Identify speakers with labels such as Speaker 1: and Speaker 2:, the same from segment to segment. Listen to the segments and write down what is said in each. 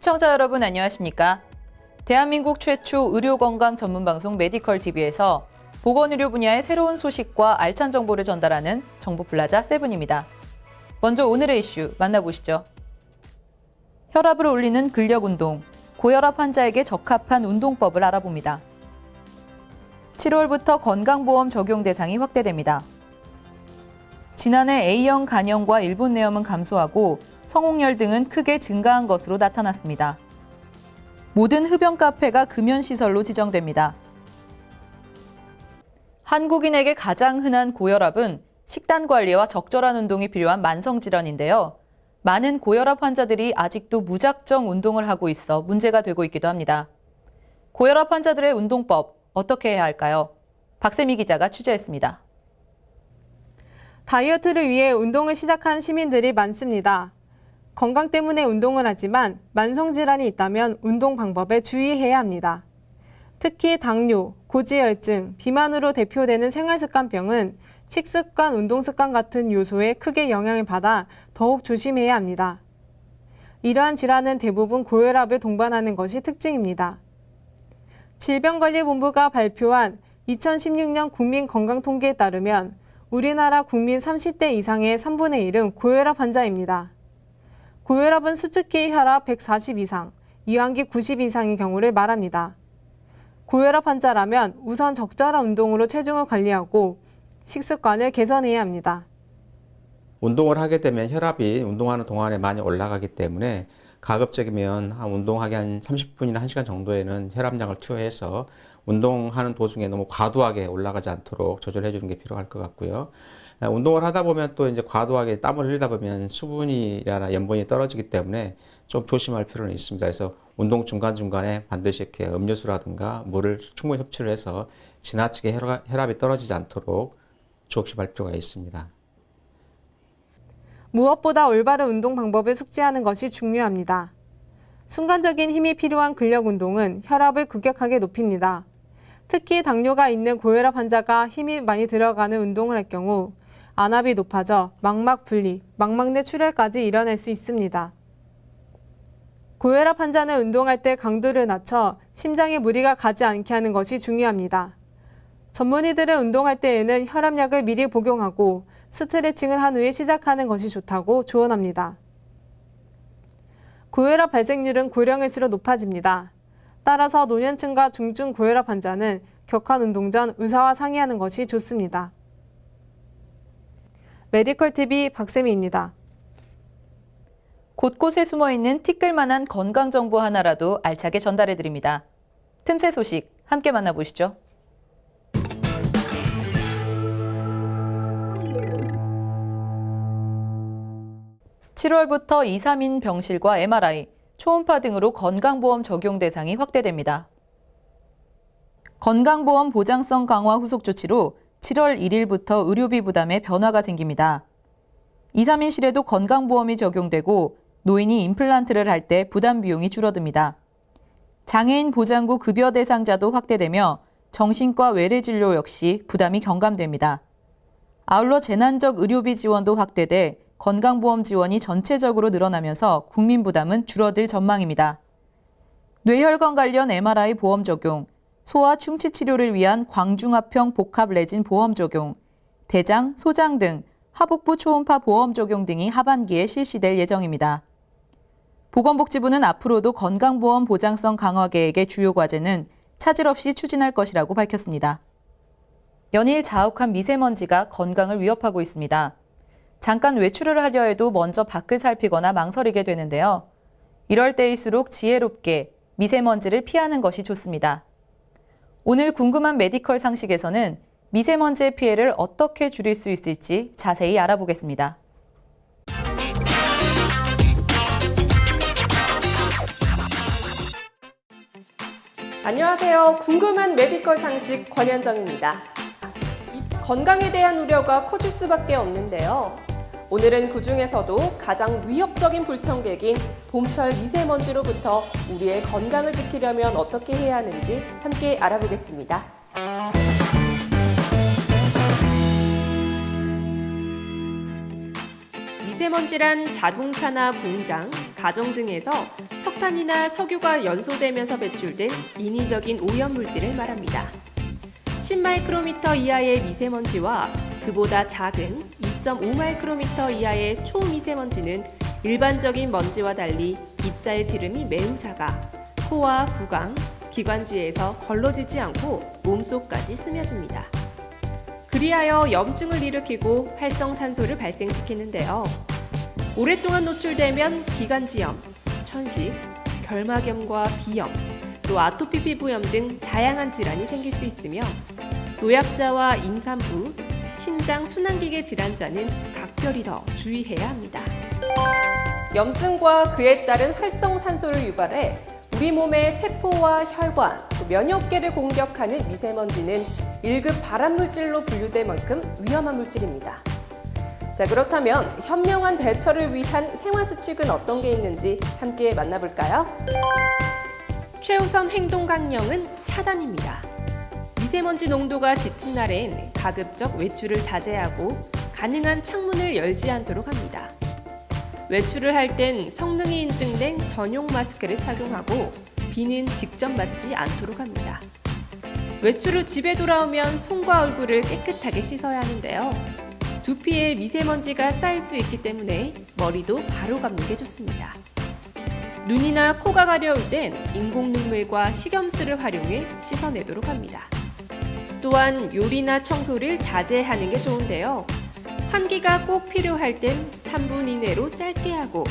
Speaker 1: 시청자 여러분 안녕하십니까? 대한민국 최초 의료건강 전문방송 메디컬TV에서 보건의료 분야의 새로운 소식과 알찬 정보를 전달하는 정보플라자 세븐입니다. 먼저 오늘의 이슈 만나보시죠. 혈압을 올리는 근력운동, 고혈압 환자에게 적합한 운동법을 알아봅니다. 7월부터 건강보험 적용 대상이 확대됩니다. 지난해 A형 간염과 일본내염은 감소하고 성홍열 등은 크게 증가한 것으로 나타났습니다. 모든 흡연 카페가 금연시설로 지정됩니다. 한국인에게 가장 흔한 고혈압은 식단 관리와 적절한 운동이 필요한 만성질환인데요. 많은 고혈압 환자들이 아직도 무작정 운동을 하고 있어 문제가 되고 있기도 합니다. 고혈압 환자들의 운동법 어떻게 해야 할까요? 박세미 기자가 취재했습니다.
Speaker 2: 다이어트를 위해 운동을 시작한 시민들이 많습니다. 건강 때문에 운동을 하지만 만성질환이 있다면 운동 방법에 주의해야 합니다. 특히 당뇨, 고지혈증, 비만으로 대표되는 생활습관병은 식습관, 운동습관 같은 요소에 크게 영향을 받아 더욱 조심해야 합니다. 이러한 질환은 대부분 고혈압을 동반하는 것이 특징입니다. 질병관리본부가 발표한 2016년 국민건강통계에 따르면 우리나라 국민 30대 이상의 3분의 1은 고혈압 환자입니다. 고혈압은 수축기 혈압 140 이상, 이완기 90 이상의 경우를 말합니다. 고혈압 환자라면 우선 적절한 운동으로 체중을 관리하고 식습관을 개선해야 합니다.
Speaker 3: 운동을 하게 되면 혈압이 운동하는 동안에 많이 올라가기 때문에 가급적이면 운동하기 한 30분이나 1시간 정도에는 혈압약을 투여해서 운동하는 도중에 너무 과도하게 올라가지 않도록 조절해 주는 게 필요할 것 같고요. 운동을 하다 보면 또 이제 과도하게 땀을 흘리다 보면 수분이나 염분이 떨어지기 때문에 좀 조심할 필요는 있습니다. 그래서 운동 중간중간에 반드시 이렇게 음료수라든가 물을 충분히 섭취를 해서 지나치게 혈압이 떨어지지 않도록 조심할 필요가 있습니다.
Speaker 2: 무엇보다 올바른 운동 방법을 숙지하는 것이 중요합니다. 순간적인 힘이 필요한 근력 운동은 혈압을 급격하게 높입니다. 특히 당뇨가 있는 고혈압 환자가 힘이 많이 들어가는 운동을 할 경우 안압이 높아져 망막 분리, 망막 내 출혈까지 일어날 수 있습니다. 고혈압 환자는 운동할 때 강도를 낮춰 심장에 무리가 가지 않게 하는 것이 중요합니다. 전문의들은 운동할 때에는 혈압약을 미리 복용하고 스트레칭을 한 후에 시작하는 것이 좋다고 조언합니다. 고혈압 발생률은 고령일수록 높아집니다. 따라서 노년층과 중증 고혈압 환자는 격한 운동 전 의사와 상의하는 것이 좋습니다. 메디컬TV 박세미입니다.
Speaker 1: 곳곳에 숨어있는 티끌만한 건강정보 하나라도 알차게 전달해드립니다. 틈새 소식 함께 만나보시죠. (7월부터) 2, 3인 병실과 MRI, 초음파 등으로 건강보험 적용 대상이 확대됩니다. 건강보험 보장성 강화 후속 조치로 7월 1일부터 의료비 부담에 변화가 생깁니다. 2, 3인실에도 건강보험이 적용되고 노인이 임플란트를 할 때 부담 비용이 줄어듭니다. 장애인 보장구 급여 대상자도 확대되며 정신과 외래진료 역시 부담이 경감됩니다. 아울러 재난적 의료비 지원도 확대돼 건강보험 지원이 전체적으로 늘어나면서 국민 부담은 줄어들 전망입니다. 뇌혈관 관련 MRI 보험 적용, 소아 충치 치료를 위한 광중합형 복합 레진 보험 적용, 대장, 소장 등 하복부 초음파 보험 적용 등이 하반기에 실시될 예정입니다. 보건복지부는 앞으로도 건강보험 보장성 강화 계획의 주요 과제는 차질 없이 추진할 것이라고 밝혔습니다. 연일 자욱한 미세먼지가 건강을 위협하고 있습니다. 잠깐 외출을 하려 해도 먼저 밖을 살피거나 망설이게 되는데요. 이럴 때일수록 지혜롭게 미세먼지를 피하는 것이 좋습니다. 오늘 궁금한 메디컬 상식에서는 미세먼지의 피해를 어떻게 줄일 수 있을지 자세히 알아보겠습니다.
Speaker 4: 안녕하세요. 궁금한 메디컬 상식 권현정입니다. 건강에 대한 우려가 커질 수밖에 없는데요. 오늘은 그중에서도 가장 위협적인 불청객인 봄철 미세먼지로부터 우리의 건강을 지키려면 어떻게 해야 하는지 함께 알아보겠습니다. 미세먼지란 자동차나 공장, 가정 등에서 석탄이나 석유가 연소되면서 배출된 인위적인 오염물질을 말합니다. 10마이크로미터 이하의 미세먼지와 그보다 작은 2.5마이크로미터 이하의 초미세먼지는 일반적인 먼지와 달리 입자의 지름이 매우 작아 코와 구강, 기관지에서 걸러지지 않고 몸속까지 스며듭니다. 그리하여 염증을 일으키고 활성산소를 발생시키는데요. 오랫동안 노출되면 기관지염, 천식, 결막염과 비염, 또 아토피 피부염 등 다양한 질환이 생길 수 있으며 노약자와 임산부, 심장 순환기계 질환자는 각별히 더 주의해야 합니다. 염증과 그에 따른 활성산소를 유발해 우리 몸의 세포와 혈관, 또 면역계를 공격하는 미세먼지는 1급 발암물질로 분류될 만큼 위험한 물질입니다. 자, 그렇다면 현명한 대처를 위한 생활수칙은 어떤 게 있는지 함께 만나볼까요? 최우선 행동 강령은 차단입니다. 미세먼지 농도가 짙은 날엔 가급적 외출을 자제하고 가능한 창문을 열지 않도록 합니다. 외출을 할 땐 성능이 인증된 전용 마스크를 착용하고 비는 직접 맞지 않도록 합니다. 외출 후 집에 돌아오면 손과 얼굴을 깨끗하게 씻어야 하는데요. 두피에 미세먼지가 쌓일 수 있기 때문에 머리도 바로 감는 게 좋습니다. 눈이나 코가 가려울 땐 인공눈물과 식염수를 활용해 씻어내도록 합니다. 또한 요리나 청소를 자제하는 게 좋은데요. 환기가 꼭 필요할 땐 3분 이내로 짧게 하고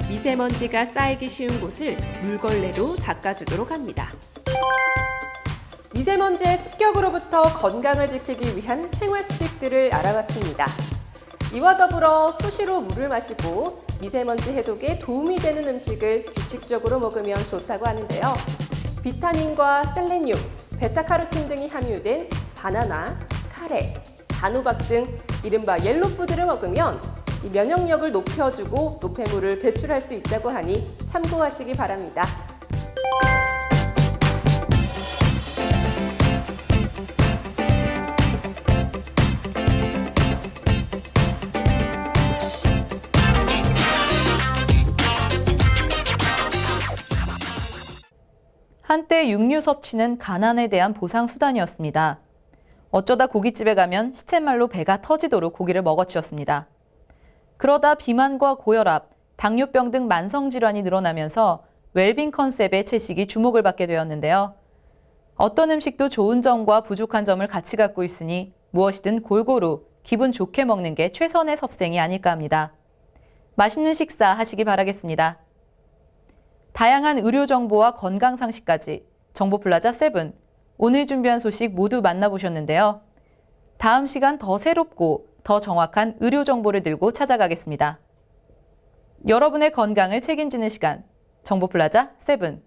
Speaker 4: 미세먼지가 쌓이기 쉬운 곳을 물걸레로 닦아주도록 합니다. 미세먼지의 습격으로부터 건강을 지키기 위한 생활수칙들을 알아봤습니다. 이와 더불어 수시로 물을 마시고 미세먼지 해독에 도움이 되는 음식을 규칙적으로 먹으면 좋다고 하는데요. 비타민과 셀레늄, 베타카로틴 등이 함유된 바나나, 카레, 단호박 등 이른바 옐로푸드를 먹으면 이 면역력을 높여주고 노폐물을 배출할 수 있다고 하니 참고하시기 바랍니다.
Speaker 1: 한때 육류 섭취는 가난에 대한 보상 수단이었습니다. 어쩌다 고깃집에 가면 시쳇말로 배가 터지도록 고기를 먹어치웠습니다. 그러다 비만과 고혈압, 당뇨병 등 만성질환이 늘어나면서 웰빙 컨셉의 채식이 주목을 받게 되었는데요. 어떤 음식도 좋은 점과 부족한 점을 같이 갖고 있으니 무엇이든 골고루 기분 좋게 먹는 게 최선의 섭생이 아닐까 합니다. 맛있는 식사 하시기 바라겠습니다. 다양한 의료 정보와 건강 상식까지 정보플라자 7, 오늘 준비한 소식 모두 만나보셨는데요. 다음 시간 더 새롭고 더 정확한 의료 정보를 들고 찾아가겠습니다. 여러분의 건강을 책임지는 시간, 정보플라자 7.